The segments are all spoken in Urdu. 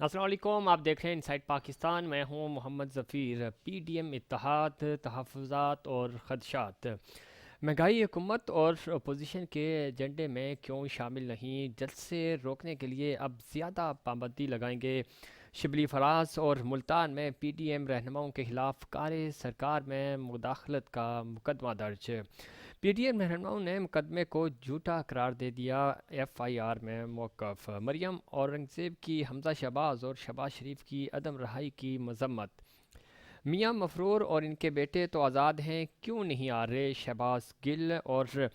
السلام علیکم، آپ دیکھ رہے ہیں انسائٹ پاکستان. میں ہوں محمد ظفیر. پی ڈی ایم اتحاد، تحفظات اور خدشات. مہنگائی حکومت اور اپوزیشن کے ایجنڈے میں کیوں شامل نہیں؟ جلسے روکنے کے لیے اب زیادہ پابندی لگائیں گے. شبلی فراز اور ملتان میں پی ڈی ایم رہنماؤں کے خلاف کار سرکار میں مداخلت کا مقدمہ درج. پی ٹی ایم رہنماؤں نے مقدمے کو جھوٹا قرار دے دیا. ایف آئی آر میں موقف. مریم اورنگزیب کی حمزہ شہباز اور شہباز شریف کی عدم رہائی کی مذمت. میاں مفرور اور ان کے بیٹے تو آزاد ہیں، کیوں نہیں آ رہے؟ شہباز گل. اور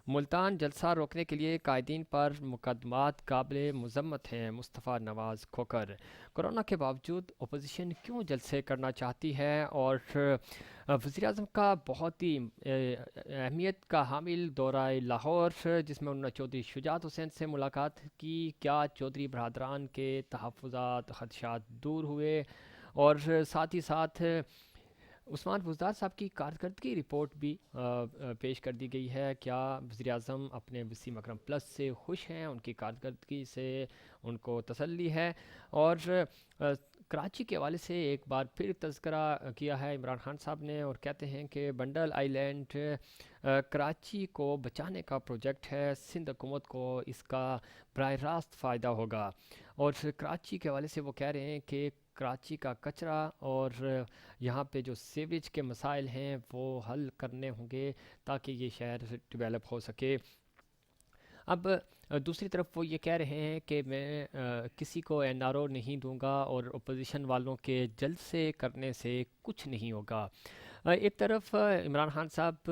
ملتان جلسہ روکنے کے لیے قائدین پر مقدمات قابل مذمت ہیں. مصطفیٰ نواز کھوکھر. کرونا کے باوجود اپوزیشن کیوں جلسے کرنا چاہتی ہے؟ اور وزیر اعظم کا بہت ہی اہمیت کا حامل دورہ لاہور، جس میں انہوں نے چودھری شجاعت حسین سے ملاقات کی. کیا چودھری برادران کے تحفظات خدشات دور ہوئے؟ اور ساتھ ہی ساتھ عثمان بزدار صاحب کی کارکردگی رپورٹ بھی پیش کر دی گئی ہے. کیا وزیر اعظم اپنے وسیم اکرم پلس سے خوش ہیں؟ ان کی کارکردگی سے ان کو تسلی ہے؟ اور کراچی کے حوالے سے ایک بار پھر تذکرہ کیا ہے عمران خان صاحب نے، اور کہتے ہیں کہ بنڈل آئی لینڈ کراچی کو بچانے کا پروجیکٹ ہے، سندھ حکومت کو اس کا براہ راست فائدہ ہوگا. اور کراچی کے حوالے سے وہ کہہ رہے ہیں کہ کراچی کا کچرا اور یہاں پہ جو سیویج کے مسائل ہیں وہ حل کرنے ہوں گے تاکہ یہ شہر ڈیولپ ہو سکے. اب دوسری طرف وہ یہ کہہ رہے ہیں کہ میں کسی کو این آر او نہیں دوں گا اور اپوزیشن والوں کے جلسے کرنے سے کچھ نہیں ہوگا. ایک طرف عمران خان صاحب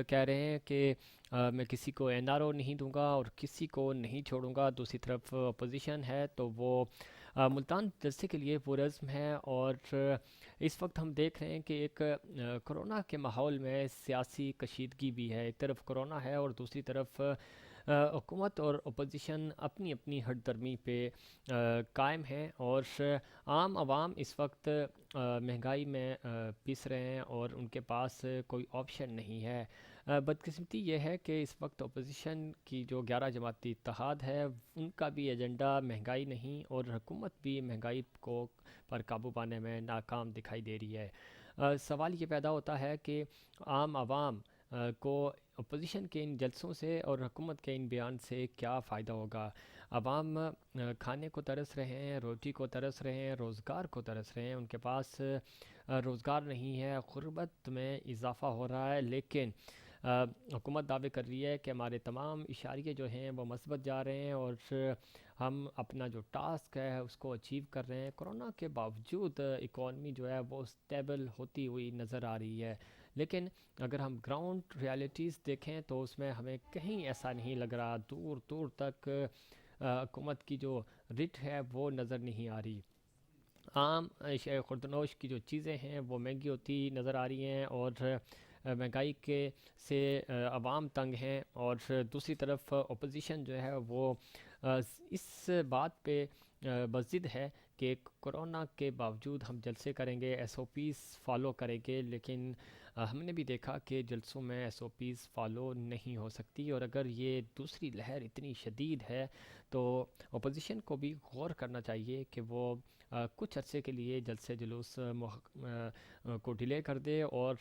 کہہ رہے ہیں کہ میں کسی کو این آر او نہیں دوں گا اور کسی کو نہیں چھوڑوں گا. دوسری طرف اپوزیشن ہے تو وہ ملتان جلسے کے لیے پرعزم ہے. اور اس وقت ہم دیکھ رہے ہیں کہ ایک کرونا کے ماحول میں سیاسی کشیدگی بھی ہے. ایک طرف کرونا ہے اور دوسری طرف حکومت اور اپوزیشن اپنی اپنی ہٹ درمی پہ قائم ہیں. اور عام عوام اس وقت مہنگائی میں پس رہے ہیں اور ان کے پاس کوئی آپشن نہیں ہے. بدقسمتی یہ ہے کہ اس وقت اپوزیشن کی جو 11 جماعتی اتحاد ہے ان کا بھی ایجنڈا مہنگائی نہیں، اور حکومت بھی مہنگائی کو پر قابو پانے میں ناکام دکھائی دے رہی ہے. سوال یہ پیدا ہوتا ہے کہ عام عوام کو اپوزیشن کے ان جلسوں سے اور حکومت کے ان بیان سے کیا فائدہ ہوگا؟ عوام کھانے کو ترس رہے ہیں، روٹی کو ترس رہے ہیں، روزگار کو ترس رہے ہیں. ان کے پاس روزگار نہیں ہے، غربت میں اضافہ ہو رہا ہے، لیکن حکومت دعوے کر رہی ہے کہ ہمارے تمام اشاریے جو ہیں وہ مثبت جا رہے ہیں اور ہم اپنا جو ٹاسک ہے اس کو اچیو کر رہے ہیں. کرونا کے باوجود اکانومی جو ہے وہ سٹیبل ہوتی ہوئی نظر آ رہی ہے، لیکن اگر ہم گراؤنڈ ریالٹیز دیکھیں تو اس میں ہمیں کہیں ایسا نہیں لگ رہا. دور دور تک حکومت کی جو رٹ ہے وہ نظر نہیں آ رہی. عام خوردنوش کی جو چیزیں ہیں وہ مہنگی ہوتی نظر آ رہی ہیں، اور مہنگائی کے سے عوام تنگ ہیں. اور دوسری طرف اپوزیشن جو ہے وہ اس بات پہ بضد ہے کہ کرونا کے باوجود ہم جلسے کریں گے، ایس او پیز فالو کریں گے، لیکن ہم نے بھی دیکھا کہ جلسوں میں ایس او پیز فالو نہیں ہو سکتی. اور اگر یہ دوسری لہر اتنی شدید ہے تو اپوزیشن کو بھی غور کرنا چاہیے کہ وہ کچھ عرصے کے لیے جلسے جلوس کو ڈیلے کر دے، اور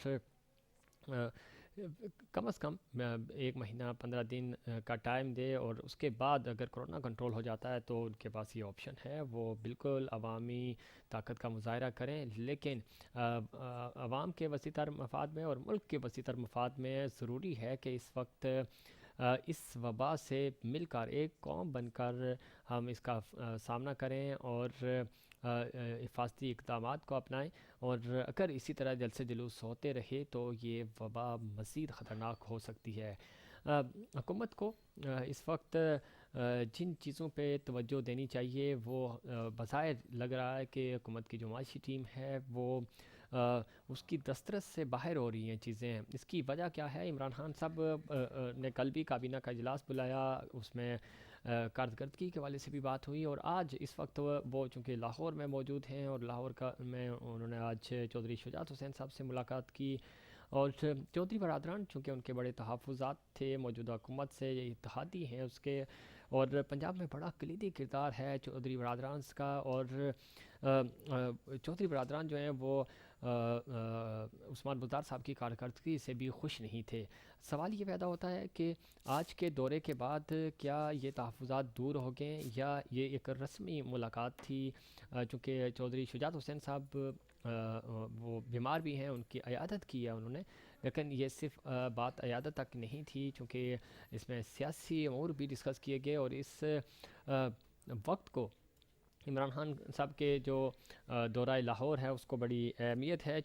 کم از کم 1 مہینہ 15 دن کا ٹائم دے. اور اس کے بعد اگر کرونا کنٹرول ہو جاتا ہے تو ان کے پاس یہ آپشن ہے، وہ بالکل عوامی طاقت کا مظاہرہ کریں. لیکن عوام کے وسیع تر مفاد میں اور ملک کے وسیع تر مفاد میں ضروری ہے کہ اس وقت اس وبا سے مل کر ایک قوم بن کر ہم اس کا سامنا کریں اور حفاظتی اقدامات کو اپنائیں. اور اگر اسی طرح جلسے جلوس ہوتے رہے تو یہ وبا مزید خطرناک ہو سکتی ہے. حکومت کو اس وقت جن چیزوں پہ توجہ دینی چاہیے وہ بظاہر لگ رہا ہے کہ حکومت کی جو معاشی ٹیم ہے وہ اس کی دسترس سے باہر ہو رہی ہیں چیزیں. اس کی وجہ کیا ہے؟ عمران خان صاحب نے کل بھی کابینہ کا اجلاس بلایا، اس میں کارکردگی کے حوالے سے بھی بات ہوئی. اور آج اس وقت وہ چونکہ لاہور میں موجود ہیں اور لاہور کا میں انہوں نے آج چودھری شجاعت حسین صاحب سے ملاقات کی. اور چودھری برادران چونکہ ان کے بڑے تحفظات تھے موجودہ حکومت سے، یہ اتحادی ہیں اس کے، اور پنجاب میں بڑا کلیدی کردار ہے چودھری برادران کا، اور چودھری برادران جو ہیں وہ عثمان بزدار صاحب کی کارکردگی سے بھی خوش نہیں تھے۔ سوال یہ پیدا ہوتا ہے کہ آج کے دورے کے بعد کیا یہ تحفظات دور ہو گئے یا یہ ایک رسمی ملاقات تھی؟ چونکہ چودھری شجاعت حسین صاحب وہ بیمار بھی ہیں، ان کی عیادت کی ہے انہوں نے، لیکن یہ صرف بات عیادت تک نہیں تھی، چونکہ اس میں سیاسی امور بھی ڈسکس کیے گئے، اور اس وقت کو عمران خان صاحب کے جو دورہ لاہور ہے اس کو بڑی اہمیت ہے،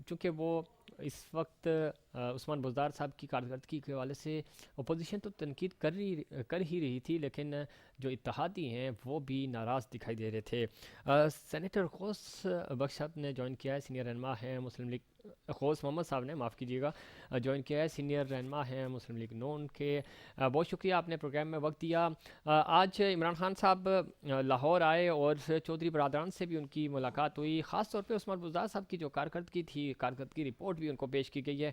چونکہ وہ اس وقت عثمان بزدار صاحب کی کارکردگی کے حوالے سے اپوزیشن تو تنقید کر ہی رہی تھی، لیکن جو اتحادی ہیں وہ بھی ناراض دکھائی دے رہے تھے۔ سینیٹر غوث بخش صاحب نے جوائن کیا ہے، سینئر رہنما ہیں مسلم لیگ، غوث محمد صاحب نے معاف کیجیے گا، جوائن کیا ہے، سینئر رہنما ہیں مسلم لیگ نون کے۔ بہت شکریہ آپ نے پروگرام میں وقت دیا۔ آج عمران خان صاحب لاہور آئے اور چودھری برادران سے بھی ان کی ملاقات ہوئی، خاص طور پہ عثمان بزدار صاحب کی جو کارکردگی تھی، کارکردگی رپورٹ بھی ان کو پیش کی گئی ہے۔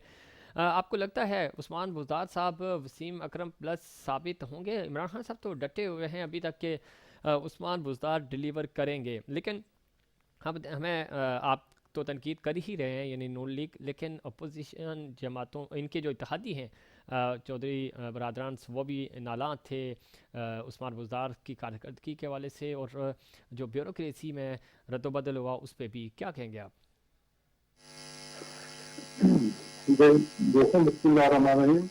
آپ کو لگتا ہے عثمان بزدار صاحب وسیم اکرم پلس ثابت ہوں گے؟ عمران خان صاحب تو ڈٹے ہوئے ہیں ابھی تک کہ عثمان بزدار ڈیلیور کریں گے، لیکن ہمیں آپ تو تنقید کر ہی رہے ہیں یعنی نون لیگ، لیکن اپوزیشن جماعتوں ان کے جو اتحادی ہیں چودھری برادران وہ بھی نالاں تھے عثمان بزدار کی کارکردگی کے حوالے سے، اور جو بیوروکریسی میں رد و بدل ہوا اس پہ بھی کیا کہیں گے آپ؟ دیکھیں، بسم اللہ الرحمن الرحیم۔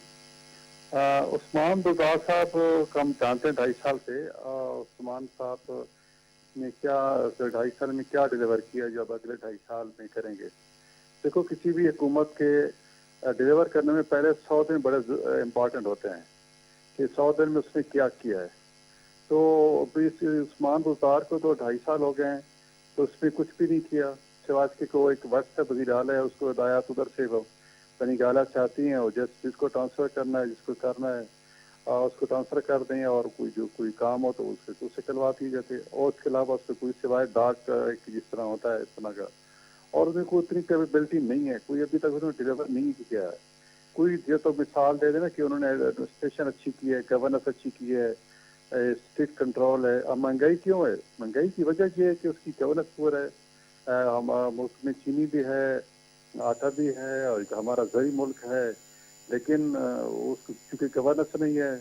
عثمان بزدار صاحب کو ہم جانتے ہیں 2.5 سال سے۔ عثمان صاحب نے کیا 2.5 سال میں کیا ڈیلیور کیا جو اب اگلے 2.5 سال میں کریں گے؟ دیکھو، کسی بھی حکومت کے ڈیلیور کرنے میں پہلے 100 دن بڑے امپورٹنٹ ہوتے ہیں کہ 100 دن میں اس نے کیا کیا ہے۔ تو ابھی عثمان بزدار کو تو 2.5 سال ہو گئے ہیں، تو اس نے کچھ بھی نہیں کیا سوائے اس کے کو ایک وقت وزیر اعلیٰ ہے، اس کو ہدایات ادھر سے بنی گالہ چاہتی ہیں، اور جس کو ٹرانسفر کرنا ہے، جس کو کرنا ہے اس کو ٹرانسفر کر دیں، اور کوئی کام ہو تو اسے کروا دی جاتی ہے، اور اس کے علاوہ اس کو کوئی سوائے ڈاک جس طرح ہوتا ہے اس طرح کا، اور انہیں کوئی اتنی کیپیبلٹی نہیں ہے، کوئی ابھی تک انہوں نے ڈیلیور نہیں کیا ہے۔ کوئی یہ تو مثال دے دینا کہ انہوں نے ایڈمنسٹریشن اچھی کی ہے، گورننس اچھی کی ہے، اسٹرکٹ کنٹرول ہے۔ اب مہنگائی کیوں ہے؟ مہنگائی کی وجہ یہ ہے کہ اس کی گورننس پور ہے۔ ملک میں چینی بھی ہے، آٹا بھی ہے، اور ہمارا زرعی ملک ہے، لیکن اس چونکہ گورننس نہیں ہے،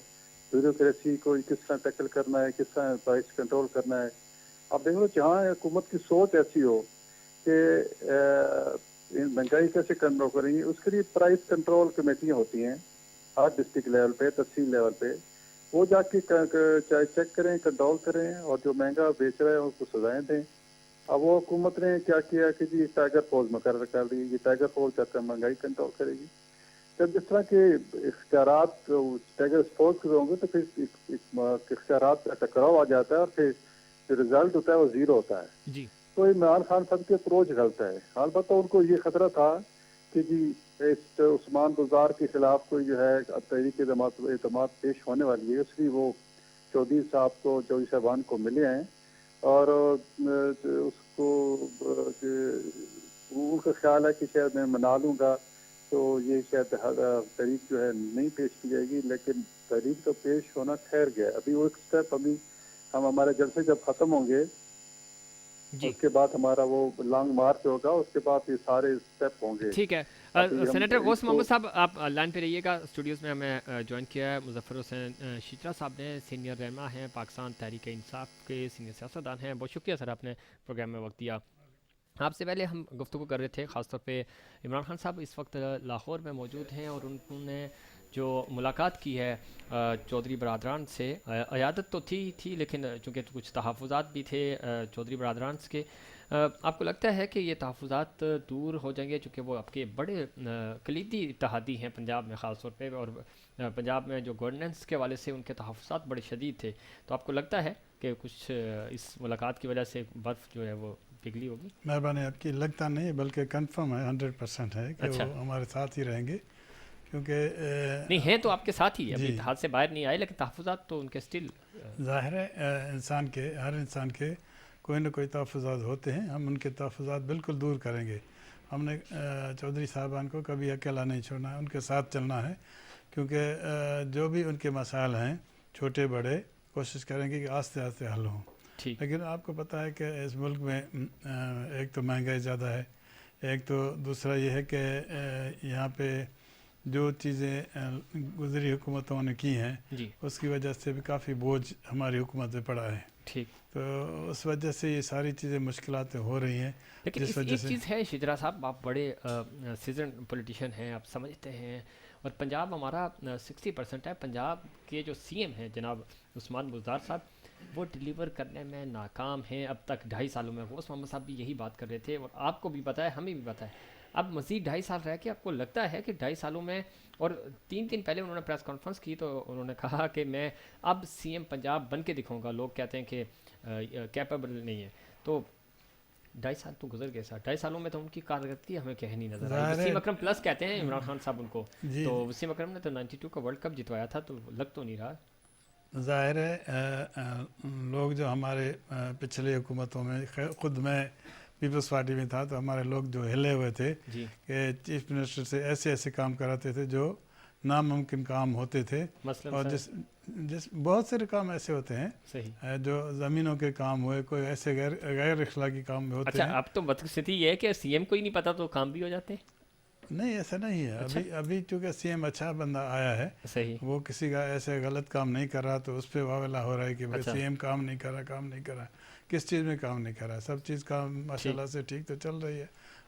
بیوروکریسی کو کس طرح ٹیکل کرنا ہے، کس طرح پرائس کنٹرول کرنا ہے۔ اب دیکھ لو، جہاں حکومت کی سوچ ایسی ہو کہ مہنگائی کیسے کنٹرول کریں گے، اس کے لیے پرائس کنٹرول کمیٹیاں ہوتی ہیں ہر ڈسٹرکٹ لیول پہ، تحصیل لیول پہ، وہ جا کے چیک کریں، کنٹرول کریں، اور جو مہنگا بیچ رہے ہیں اس کو سزائیں دیں۔ اب وہ حکومت نے کیا کیا کہ جی ٹائیگر فورس مقرر کر دی، یہ ٹائیگر فورس جب تک مہنگائی کنٹرول کرے گی۔ جب جس طرح کے اختیارات ٹائیگر فورس کے ہوں گے تو پھر اختیارات کا ٹکراؤ آ جاتا ہے، اور پھر جو رزلٹ ہوتا ہے وہ زیرو ہوتا ہے۔ جی تو عمران خان صاحب کی اپروچ غلط ہے۔ البتہ ان کو یہ خطرہ تھا کہ جی اس عثمان بزدار کے خلاف کوئی جو ہے تحریک اعتماد پیش ہونے والی ہے، اس لیے وہ چودھری صاحبان کو ملے ہیں، اور اس کو ان کا خیال ہے کہ شاید میں منا لوں گا تو یہ شاید تحریک جو ہے نہیں پیش کی جائے گی، لیکن تحریک تو پیش ہونا ٹھہر گیا ہے۔ ابھی وہ ایک اسٹیپ ابھی ہمارے جلسے جب ختم ہوں گے جی اس کے بعد ہمارا وہ لانگ مارچ ہوگا، اس کے بعد یہ سارے اسٹیپ ہوں گے۔ ٹھیک ہے۔ ابھی ہم سینیٹر اس غوث کو محمد صاحب آپ لائن پہ رہیے گا، اسٹوڈیوز میں ہمیں جوائن کیا ہے مظفر حسین شیچرا صاحب نے، سینئر رہنما ہیں پاکستان تحریک انصاف کے، سینئر سیاستدان ہیں۔ بہت شکریہ سر آپ نے پروگرام میں وقت دیا۔ آپ سے پہلے ہم گفتگو کر رہے تھے خاص طور پہ عمران خان صاحب اس وقت لاہور میں موجود ہیں، اور انہوں نے جو ملاقات کی ہے چودھری برادران سے، عیادت تو تھی لیکن چونکہ کچھ تحفظات بھی تھے چودھری برادران کے، آپ کو لگتا ہے کہ یہ تحفظات دور ہو جائیں گے؟ چونکہ وہ آپ کے بڑے کلیدی اتحادی ہیں پنجاب میں خاص طور پہ، اور پنجاب میں جو گورننس کے حوالے سے ان کے تحفظات بڑے شدید تھے، تو آپ کو لگتا ہے کہ کچھ اس ملاقات کی وجہ سے برف جو ہے وہ پگھلی ہوگی؟ مہربانی آپ کی، لگتا نہیں بلکہ کنفرم ہے، 100% ہے کہ اچھا، وہ ہمارے ساتھ ہی رہیں گے، کیونکہ نہیں ہیں تو آپ کے ساتھ ہی ابھی جی اتحاد سے باہر نہیں آئے، لیکن تحفظات تو ان کے اسٹل ظاہر ہے ہر انسان کے کوئی نہ کوئی تحفظات ہوتے ہیں، ہم ان کے تحفظات بالکل دور کریں گے۔ ہم نے چودھری صاحبان کو کبھی اکیلا نہیں چھوڑنا ہے، ان کے ساتھ چلنا ہے، کیونکہ جو بھی ان کے مسائل ہیں چھوٹے بڑے کوشش کریں گے کہ آہستہ آہستہ حل ہوں. ٹھیک. لیکن آپ کو پتہ ہے کہ اس ملک میں ایک تو مہنگائی زیادہ ہے, ایک تو دوسرا یہ ہے کہ یہاں پہ جو چیزیں گزری حکومتوں نے کی ہیں جی. اس کی وجہ سے بھی کافی بوجھ ہماری حکومت پہ پڑا ہے. ٹھیک. تو اس وجہ سے یہ ساری چیزیں مشکلات ہو رہی ہیں. لیکن جس وجہ ایک سے چیز ہے شجرا صاحب, آپ بڑے سیزن پولیٹیشین ہیں, آپ سمجھتے ہیں, اور پنجاب ہمارا 60% ہے. پنجاب کے جو سی ایم ہیں جناب عثمان بزدار صاحب, وہ ڈیلیور کرنے میں ناکام ہیں اب تک 2.5 سالوں میں. غوث محمد صاحب بھی یہی بات کر رہے تھے, اور آپ کو بھی پتہ ہے, ہمیں بھی پتہ ہے. اب مزید 2.5 سال رہ کے آپ کو لگتا ہے کہ 2.5 سالوں میں, اور 3 دن پہلے انہوں نے پریس کانفرنس کی تو انہوں نے کہا کہ میں اب سی ایم پنجاب بن کے دکھاؤں گا. لوگ کہتے ہیں کہ کیپیبل نہیں ہے. تو 2.5 سال تو گزر گئے سر. 2.5 سالوں میں تو ان کی کارکردگی ہمیں کہیں نہیں نظر آئی. وسیم اکرم پلس کہتے ہیں عمران خان صاحب ان کو. جی تو وسیم اکرم نے تو 92 کا ورلڈ کپ جتوایا تھا, تو لگ تو نہیں رہا. ظاہر ہے لوگ جو ہمارے پچھلے حکومتوں میں, خود میں پیپلز پارٹی میں تھا تو ہمارے لوگ جو ہلے ہوئے تھے جی. کہ چیف منسٹر سے ایسے کام کراتے تھے جو ناممکن کام ہوتے تھے, مثلاً اور سر. جس بہت سے کام ایسے ہوتے ہیں صحیح. جو زمینوں کے کام ہوئے, کوئی ایسے غیر اخلاقی کام ہوتے اچھا, ہیں. اب تو بدقسمتی یہ ہے کہ سی ایم کو ہی نہیں پتا تو کام بھی ہو جاتے ہیں. نہیں ایسا نہیں ہے. ابھی چونکہ سی ایم اچھا بندہ آیا ہے, صحیح. وہ کسی کا ایسے غلط کام نہیں کر رہا تو اس پہ واویلا ہو رہا ہے کہ اچھا. سی ایم کام نہیں کر رہا. کس چیز میں کام نہیں کر رہا؟ سب چیز کام ماشاء اللہ سے ٹھیک تو چل رہی ہے,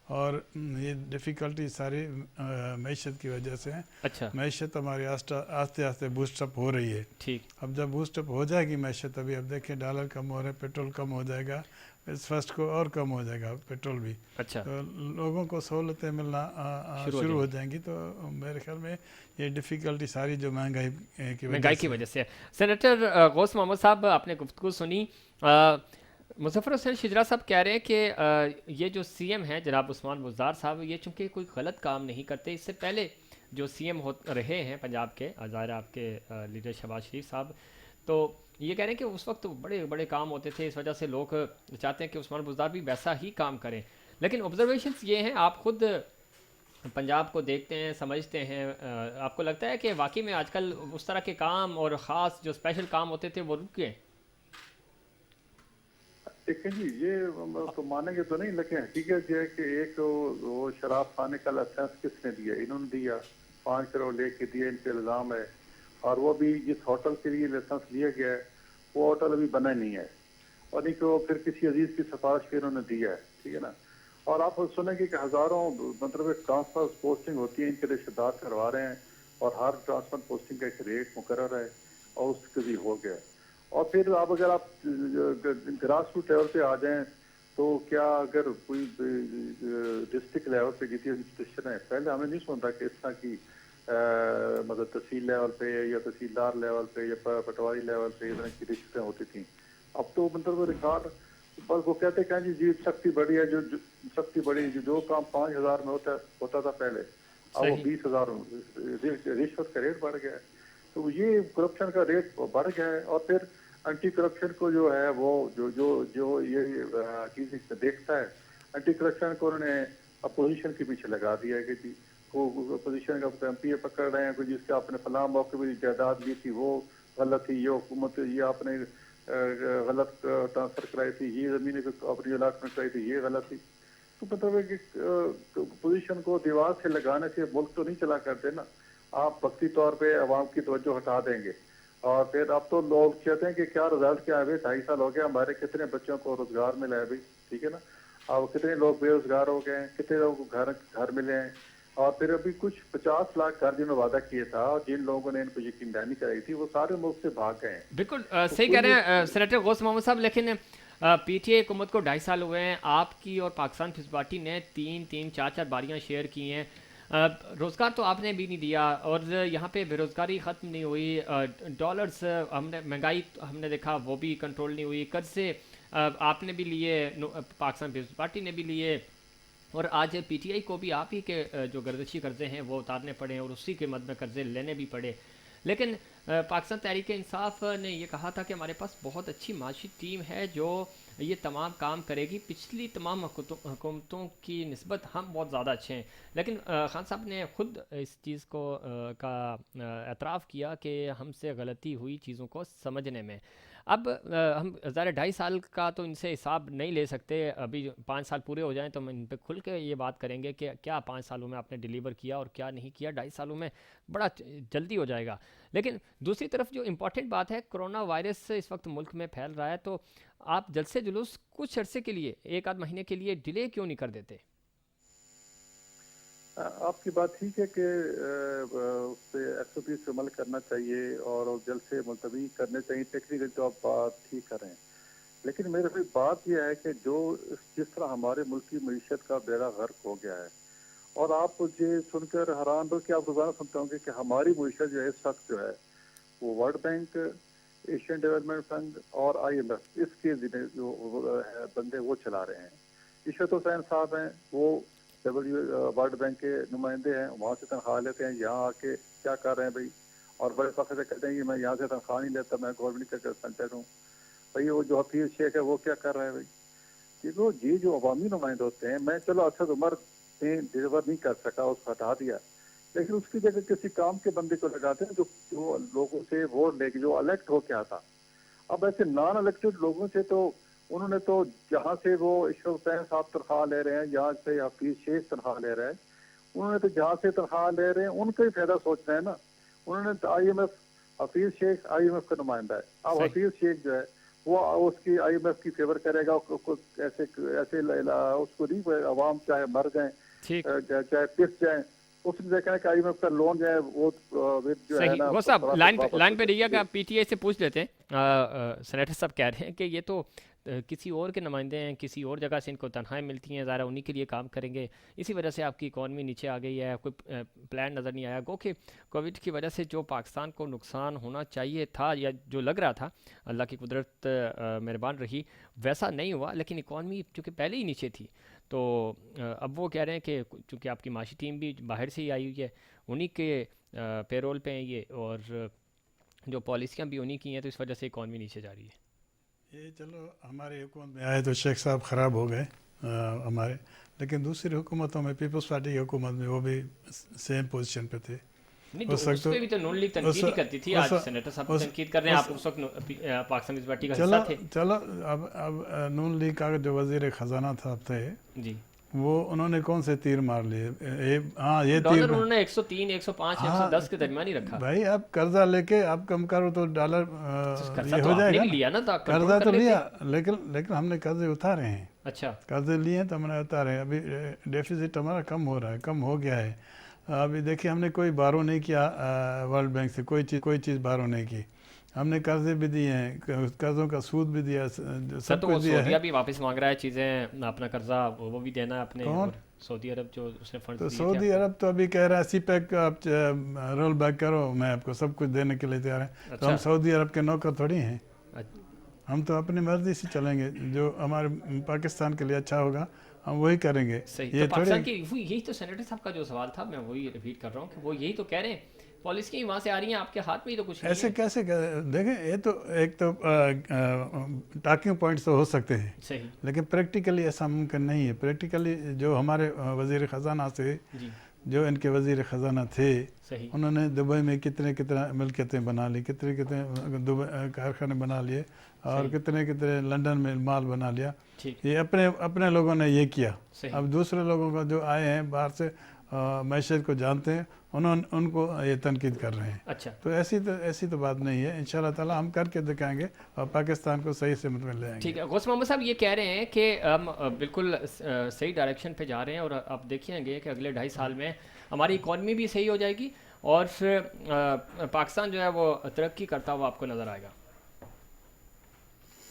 اور یہ ڈیفیکلٹی ساری معیشت کی وجہ سے ہیں. اچھا. معیشت ہماری آہستہ آہستہ بوسٹ اپ ہو رہی ہے. ٹھیک. اب جب بوسٹ اپ ہو جائے گی معیشت, ابھی اب دیکھیں ڈالر کم ہو رہا ہے, پیٹرول کم ہو جائے گا, اس فرسٹ کو اور کم ہو جائے گا پیٹرول بھی. اچھا. تو لوگوں کو سہولتیں ملنا شروع ہو جائیں گی. تو میرے خیال میں یہ ڈیفیکلٹی ساری جو مہنگائی کی وجہ سے. سینیٹر غوث محمد صاحب, آپ نے گفتگو سنی. مظفر حسین شجرا صاحب کہہ رہے ہیں کہ یہ جو سی ایم ہیں جناب عثمان بزدار صاحب, یہ چونکہ کوئی غلط کام نہیں کرتے. اس سے پہلے جو سی ایم رہے ہیں پنجاب کے, ظاہر آپ کے لیڈر شہباز شریف صاحب, تو یہ کہہ رہے ہیں کہ اس وقت بڑے بڑے کام ہوتے تھے, اس وجہ سے لوگ چاہتے ہیں کہ عثمان بزدار بھی ویسا ہی کام کریں. لیکن آبزرویشنس یہ ہیں, آپ خود پنجاب کو دیکھتے ہیں, سمجھتے ہیں, آپ کو لگتا ہے کہ واقعی میں آج کل اس طرح کے کام اور خاص جو اسپیشل کام ہوتے تھے وہ رک گئے؟ دیکھیں جی, یہ تو مانیں گے تو نہیں, لیکن حقیقت یہ ہے کہ ایک وہ شراب خانے کا لائسنس کس نے دیا؟ انہوں نے دیا, 5 کروڑ لے کے دیے, ان پہ الزام ہے. اور وہ بھی جس ہوٹل کے لیے لائسنس لیا گیا ہے وہ ہوٹل ابھی بنا نہیں ہے, اور نہیں کہ وہ پھر کسی عزیز کی سفارش پہ انہوں نے دیا ہے. ٹھیک ہے نا. اور آپ سنیں گے کہ ہزاروں مطلب ٹرانسفر پوسٹنگ ہوتی ہیں, ان کے رشتے دار کروا رہے ہیں, اور ہر ٹرانسفر پوسٹنگ کا ایک ریٹ مقرر ہے, اور اس کے بھی ہو گیا. اور پھر آپ اگر آپ گراس روٹ لیول پہ آ جائیں تو کیا اگر کوئی ڈسٹرکٹ لیول پہ جتنی انسٹیٹیوشن ہے, پہلے ہمیں نہیں سنتا کہ اس طرح کی مطلب تحصیل لیول پہ یا تحصیلدار لیول پہ یا پٹواری لیول پہ اس طرح کی رشتیں ہوتی تھیں. اب تو مطلب ریکارڈ بس وہ کہتے ہیں کہ جی سختی بڑی ہے, سختی بڑی, جو کام 5,000 میں ہوتا تھا پہلے, اب وہ 20,000. رشوت کا ریٹ بڑھ گیا ہے, تو یہ کرپشن کا ریٹ بڑھ گیا ہے. اور پھر اینٹی کرپشن کو جو ہے وہ جو یہ چیز دیکھتا ہے, اینٹی کرپشن کو انہوں نے اپوزیشن کے پیچھے لگا دیا ہے کہ جی کو اپوزیشن کا ایم پی اے پکڑ رہے ہیں کہ جس کا آپ نے فلاں موقع میں جائیداد لی تھی وہ غلط تھی, یہ حکومت یہ آپ نے غلط ٹرانسفر کرائی تھی, یہ زمینیں اپنی الاٹمنٹ کرائی تھی, یہ غلط تھی. تو مطلب ہے کہ اپوزیشن کو دیوار سے لگانے سے ملک تو نہیں چلا کرتے نا. آپ وقتی طور پہ عوام کی توجہ ہٹا دیں گے, اور پھر اب تو لوگ کہتے ہیں کہ کیا رزلٹ کیا ہے بھائی, 2.5 سال ہو گیا, ہمارے کتنے بچوں کو روزگار ملا ہے بھائی. ٹھیک ہے نا. اب کتنے لوگ بے روزگار ہو گئے ہیں, کتنے لوگوں کو گھر ملے ہیں, اور پھر ابھی کچھ 50 لاکھ گھر جنہوں نے وعدہ کیے تھا اور جن لوگوں نے ان کو یقین دہانی کرائی تھی وہ سارے ملک سے بھاگ گئے ہیں. بالکل صحیح کہہ رہے ہیں سینیٹر غوث محمد صاحب. لیکن پی ٹی آئی حکومت کو 2.5 سال ہوئے ہیں, آپ کی اور پاکستان پیپلز پارٹی نے 3-4 باریاں شیئر کی ہیں. روزگار تو آپ نے بھی نہیں دیا, اور یہاں پہ بے روزگاری ختم نہیں ہوئی, ڈالرز ہم نے مہنگائی ہم نے دیکھا وہ بھی کنٹرول نہیں ہوئی, قرضے آپ نے بھی لیے, پاکستان پیپلز پارٹی نے بھی لیے, اور آج پی ٹی آئی کو بھی آپ ہی کے جو گردشی قرضے ہیں وہ اتارنے پڑے اور اسی کے مد میں قرضے لینے بھی پڑے. لیکن پاکستان تحریک انصاف نے یہ کہا تھا کہ ہمارے پاس بہت اچھی معاشی ٹیم ہے جو یہ تمام کام کرے گی. پچھلی تمام حکومتوں کی نسبت ہم بہت زیادہ اچھے ہیں. لیکن خان صاحب نے خود اس چیز کو کا اعتراف کیا کہ ہم سے غلطی ہوئی چیزوں کو سمجھنے میں. اب ہم ظاہر 2.5 سال کا تو ان سے حساب نہیں لے سکتے, ابھی 5 سال پورے ہو جائیں تو ہم ان پہ کھل کے یہ بات کریں گے کہ کیا 5 سالوں میں آپ نے ڈیلیور کیا اور کیا نہیں کیا. 2.5 سالوں میں بڑا جلدی ہو جائے گا. لیکن دوسری طرف جو امپورٹنٹ بات ہے, کرونا وائرس اس وقت ملک میں پھیل رہا ہے, تو آپ جلد سے جلوس کچھ عرصے کے لیے, 1 آدھ مہینے کے لیے ڈیلے کیوں نہیں کر دیتے؟ آپ کی بات ٹھیک ہے کہ اس پہ SOP سے عمل کرنا چاہیے اور جلد سے ملتوی کرنے چاہیے. ٹیکنیکل تو آپ بات ٹھیک کریں, لیکن میرے کوئی بات یہ ہے کہ جو جس طرح ہمارے ملک کی معیشت کا بیڑا غرق ہو گیا ہے, اور آپ یہ سن کر حیران ہو کہ آپ روزانہ سنتے ہوں گے کہ ہماری معیشت جو ہے اس وقت جو ہے وہ world bank, Asian development fund اور IMF اس کے جو بندے وہ چلا رہے ہیں. عشرت حسین صاحب ہیں, وہ ورلڈ بینک کے نمائندے ہیں, وہاں سے تنخواہ لیتے ہیں, یہاں آ کے کیا کر رہے ہیں بھائی, اور بڑے فخر سے کہتے ہیں کہ میں یہاں سے تنخواہ نہیں لیتا, میں گورنمنٹ کا کنسلٹنٹ ہوں. بھائی وہ جو حفیظ شیخ ہے وہ کیا کر رہا ہے بھائی؟ کیونکہ یہ جو عوامی نمائندے ہوتے ہیں, میں چلو اسد عمر نے ڈیلیور نہیں کر سکا, اس کو ہٹا دیا, لیکن اس کی جگہ کسی کام کے بندے کو لگاتے ہیں جو لوگوں سے ووٹ لے کے جو الیکٹ ہو کے آتا. اب ایسے نان الیکٹڈ لوگوں سے تو انہوں نے تو جہاں سے وہ عشرت حسین صاحب تنخواہ لے رہے ہیں, یہاں سے حفیظ شیخ تنخواہ لے رہے ہیں, انہوں نے تو جہاں سے تنخواہ لے رہے ہیں ان کا ہی فائدہ سوچ رہے ہیں نا. انہوں نے تو IMF, حفیظ شیخ IMF کا نمائندہ ہے. اب حفیظ شیخ جو ہے وہ اس کی IMF کی فیور کرے گا, ایسے اس کو نہیں, عوام چاہے مر جائیں چاہے پس جائیں, اس نے دیکھا ہے کہ IMF کا لون جو ہے وہ جو ہے صحیح. نا وہ صاحب لائن پہ رہیے جی. گا, PTI سے پوچھ لیتے ہیں. سینیٹر صاحب کہہ رہے ہیں کہ یہ تو کسی اور کے نمائندے ہیں, کسی اور جگہ سے ان کو تنخواہیں ملتی ہیں, ظاہر انہی کے لیے کام کریں گے, اسی وجہ سے آپ کی اکانومی نیچے آ گئی ہے, کوئی پلان نظر نہیں آیا. گو کہ کووڈ کی وجہ سے جو پاکستان کو نقصان ہونا چاہیے تھا یا جو لگ رہا تھا, اللہ کی قدرت مہربان رہی, ویسا نہیں ہوا. لیکن اکانومی چونکہ پہلے ہی نیچے تھی, تو اب وہ کہہ رہے ہیں کہ چونکہ آپ کی معاشی ٹیم بھی باہر سے ہی آئی ہوئی ہے, انہی کے پے رول پہ ہیں یہ, اور جو پالیسیاں بھی انہی کی ہیں, تو اس وجہ سے اکانومی نیچے جا رہی ہے. یہ چلو ہماری حکومت میں آئے تو شیخ صاحب خراب ہو گئے ہمارے, لیکن دوسری حکومتوں میں پیپلز پارٹی کی حکومت میں وہ بھی سیم پوزیشن پہ تھے. نہیں تو اس پہ بھی تو نون لیگ تنقید ہی کرتی تھی. آج سینیٹر صاحب کو تنقید کر رہے ہیں, آپ اس وقت پاکستان پیپلز پارٹی کا حصہ تھے. چلو اب نون لیگ کا جو وزیر خزانہ تھا تھے, جی, وہ انہوں نے کون سے تیر مار لیے؟ ہاں یہ ڈالر انہوں نے 103, 105, 110 کے درمیان ہی رکھا. بھائی آپ قرضہ لے کے آپ کم کرو تو ڈالر یہ ہو جائے گا. لیا نا, قرضہ تو لیا, لیکن ہم نے قرضے اتارے ہیں. اچھا, قرضے لیے ہیں تو ہم نے اتارے ہیں. ابھی ڈیفیزٹ ہمارا کم ہو رہا ہے, کم ہو گیا ہے. ابھی دیکھیے ہم نے کوئی بارو نہیں کیا ورلڈ بینک سے, کوئی چیز بارو نہیں کی. ہم نے قرضے بھی دیے ہیں, قرضوں کا سود بھی دیا, سب کچھ دیا ہے. سعودیہ بھی واپس مانگ رہا ہے چیزیں, اپنا قرضہ وہ بھی دینا ہے اپنے. سعودی عرب جو اس نے فنڈ تو سعودی عرب تو ابھی کہہ رہا ہے سی پیک آپ رول بیک کرو, میں آپ کو سب کچھ دینے کے لیے تیار ہیں. تو ہم سعودی عرب کے نوکر تھوڑی ہیں, ہم تو اپنی مرضی سے چلیں گے. جو ہمارے پاکستان کے لیے اچھا ہوگا ہم وہی کریں گے. یہ پاکستان کی یہی تو سینیٹر صاحب کا جو سوال تھا, میں وہی ریپیٹ کر رہا ہوں کہ وہ یہی تو کہہ رہے ہیں, پالیسی وہاں سے آ رہی ہیں, آپ کے ہاتھ میں ہی تو کچھ ایسے کیسے دیکھیں, یہ تو ایک تو ٹاکنگ پوائنٹس تو ہو سکتے ہیں, صحیح, لیکن پریکٹیکلی ایسا ممکن نہیں ہے. پریکٹیکلی جو ہمارے وزیر خزانہ سے, جو ان کے وزیر خزانہ تھے, انہوں نے دبئی میں کتنے ملکیتیں بنا لی, کتنے کارخانے بنا لیے, اور کتنے لنڈن میں مال بنا لیا. یہ اپنے لوگوں نے یہ کیا. اب دوسرے لوگوں کو جو آئے ہیں باہر سے, معیشت کو جانتے ہیں, ان کو یہ تنقید کر رہے ہیں. اچھا, تو ایسی تو بات نہیں ہے. انشاءاللہ تعالیٰ ہم کر کے دکھائیں گے اور پاکستان کو صحیح سمت میں لے آئیں گے. ٹھیک ہے. غوث محمد صاحب یہ کہہ رہے ہیں کہ ہم بالکل صحیح ڈائریکشن پہ جا رہے ہیں, اور آپ دیکھیں گے کہ اگلے 2.5 سال میں ہماری اکانومی بھی صحیح ہو جائے گی, اور پاکستان جو ہے وہ ترقی کرتا ہوا آپ کو نظر آئے گا.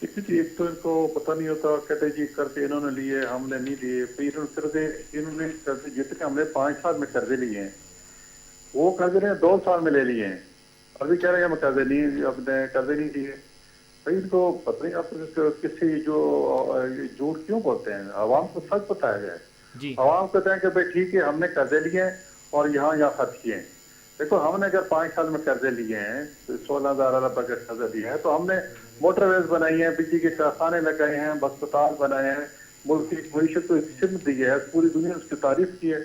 ایک تو ان کو پتہ نہیں ہوتا, کہتے جی قرضے انہوں نے لیے, ہم نے نہیں لیے. پھر انہوں نے قرضے جتنے ہم نے 5 سال میں قرضے لیے ہیں, وہ قرضے نے 2 سال میں لے لیے ہیں. ابھی کہہ رہے ہیں ہم قرضے نہیں لیے. بھائی ان کو پتہ نہیں آپ کسی جو جھوٹ کیوں بولتے ہیں. عوام کو سچ بتایا جائے. عوام کہتے ہیں کہ بھائی ٹھیک ہے ہم نے قرضے لیے ہیں اور یہاں خرچ کیے ہیں. دیکھو ہم نے اگر 5 سال میں قرضے لیے ہیں, 16,000 ارب کا قرضہ لیا ہے, تو ہم نے موٹر ویز بنائی ہیں, بجلی کے کارخانے لگائے ہیں, ہسپتال بنائے ہیں, ملک کی معیشت کو سمت دی ہے, پوری دنیا نے اس کی تعریف کی ہے.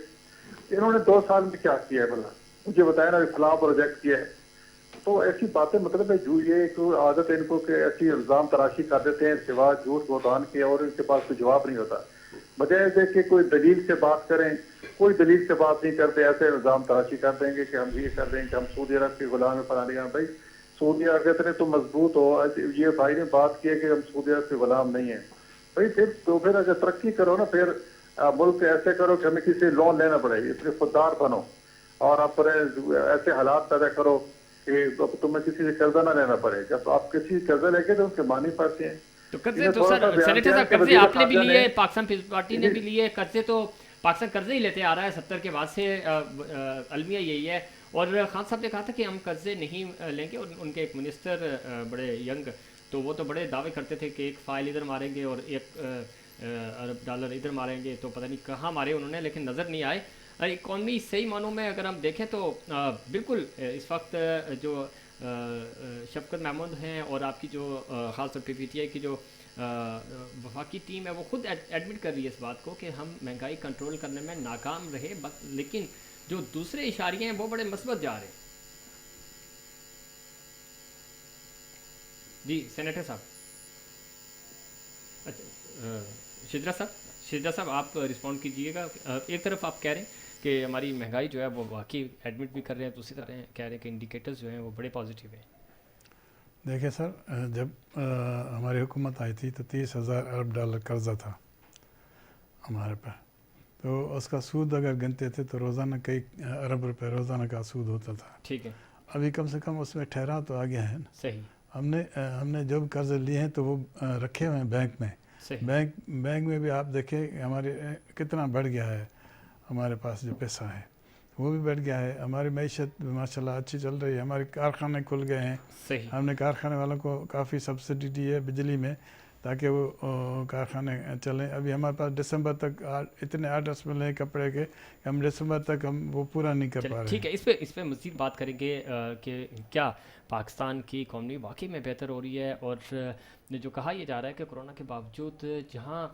انہوں نے 2 سال میں کیا کیا ہے بلا مجھے بتایا نا, فلاں پروجیکٹ کیا ہے. تو ایسی باتیں مطلب ہے جو یہ ایک عادت ہے ان کو کہ ایسی الزام تراشی کر دیتے ہیں سوا جھوٹ بہتان کے, اور ان کے پاس کوئی جواب نہیں ہوتا. بجائے دیکھ کے کوئی دلیل سے بات کریں, کوئی دلیل سے بات نہیں کرتے, ایسے الزام تراشی کر دیں گے کہ ہم یہ کر دیں گے کہ ہم سعودی عرب کے غلام ہیں فلاں. بھائی سعودی عرب کے اتنے تو مضبوط ہو, یہ بھائی نے بات کی ہے کہ ہم سعودی عرب کے غلام نہیں ہیں. بھائی پھر اگر ترقی کرو نا, پھر ملک ایسے کرو کہ ہمیں کسی سے لون لینا پڑے, اتنے خوددار بنو, اور اپنے ایسے حالات پیدا کرو کہ تمہیں کسی سے قرضہ نہ لینا پڑے. جب آپ کسی سے قرضہ لے کے تو ان کے مانی پڑتے ہیں. تو قرضے تو سر سینیٹر صاحب قرضے آپ نے بھی لیے, پاکستان پیپلز پارٹی نے بھی لیے قرضے, تو پاکستان قرضے ہی لیتے آ رہا ہے 70 کے بعد سے, المیہ یہی ہے. اور خان صاحب نے کہا تھا کہ ہم قرضے نہیں لیں گے, اور ان کے ایک منسٹر بڑے ینگ, تو وہ تو بڑے دعوے کرتے تھے کہ ایک فائل ادھر ماریں گے اور $1 ارب ادھر ماریں گے, تو پتہ نہیں کہاں مارے انہوں نے, لیکن نظر نہیں آئے. اکانومی صحیح معنوں میں اگر ہم دیکھیں تو بالکل اس وقت جو شفقت محمود ہیں اور آپ کی جو خاص طور پہ پی ٹی آئی کی جو وفاقی ٹیم ہے, وہ خود ایڈمٹ کر رہی ہے اس بات کو کہ ہم مہنگائی کنٹرول کرنے میں ناکام رہے, لیکن جو دوسرے اشاریے ہیں وہ بڑے مثبت جا رہے ہیں. جی سینیٹر صاحب, اچھا شجرا صاحب آپ رسپونڈ کیجئے گا. ایک طرف آپ کہہ رہے ہیں کہ ہماری مہنگائی جو ہے وہ واقعی ایڈمٹ بھی کر رہے ہیں, دوسری طرح کہہ رہے ہیں کہ انڈیکیٹرز جو ہیں وہ بڑے پازیٹیو ہیں. دیکھیں سر, جب ہماری حکومت آئی تھی تو $30,000 ارب قرضہ تھا ہمارے پاس, تو اس کا سود اگر گنتے تھے تو روزانہ کئی ارب روپے روزانہ کا سود ہوتا تھا. ٹھیک ہے, ابھی کم سے کم اس میں ٹھہرا تو آ گیا ہے نا. صحیح, ہم نے جو قرضے لیے ہیں تو وہ رکھے ہوئے ہیں بینک میں. بینک میں بھی آپ دیکھیں ہمارے کتنا بڑھ گیا ہے, ہمارے پاس جو پیسہ ہے وہ بھی بڑھ گیا ہے. ہماری معیشت ماشاءاللہ اچھی چل رہی ہے, ہمارے کارخانے کھل گئے ہیں. صحیح, ہم نے کارخانے والوں کو کافی سبسڈی دی ہے بجلی میں تاکہ وہ کارخانے چلیں. ابھی ہمارے پاس دسمبر تک اتنے آرڈرس ملے ہیں کپڑے کے کہ ہم دسمبر تک ہم وہ پورا نہیں کر پا رہے ہیں. ٹھیک ہے, اس پہ مزید بات کریں گے کہ کیا پاکستان کی اکانومی واقعی میں بہتر ہو رہی ہے, اور جو کہا یہ جا رہا ہے کہ کرونا کے باوجود جہاں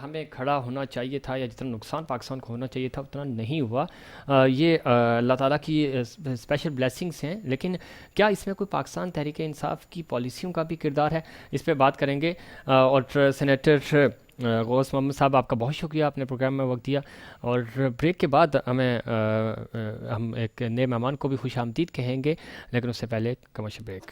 ہمیں کھڑا ہونا چاہیے تھا یا جتنا نقصان پاکستان کو ہونا چاہیے تھا اتنا نہیں ہوا. یہ اللہ تعالیٰ کی اسپیشل بلیسنگس ہیں, لیکن کیا اس میں کوئی پاکستان تحریک انصاف کی پالیسیوں کا بھی کردار ہے, اس پہ بات کریں گے. اور سینیٹر غوث محمد صاحب آپ کا بہت شکریہ, آپ نے پروگرام میں وقت دیا. اور بریک کے بعد ہم ایک نئے مہمان کو بھی خوش آمدید کہیں گے, لیکن اس سے پہلے کمرشل بریک.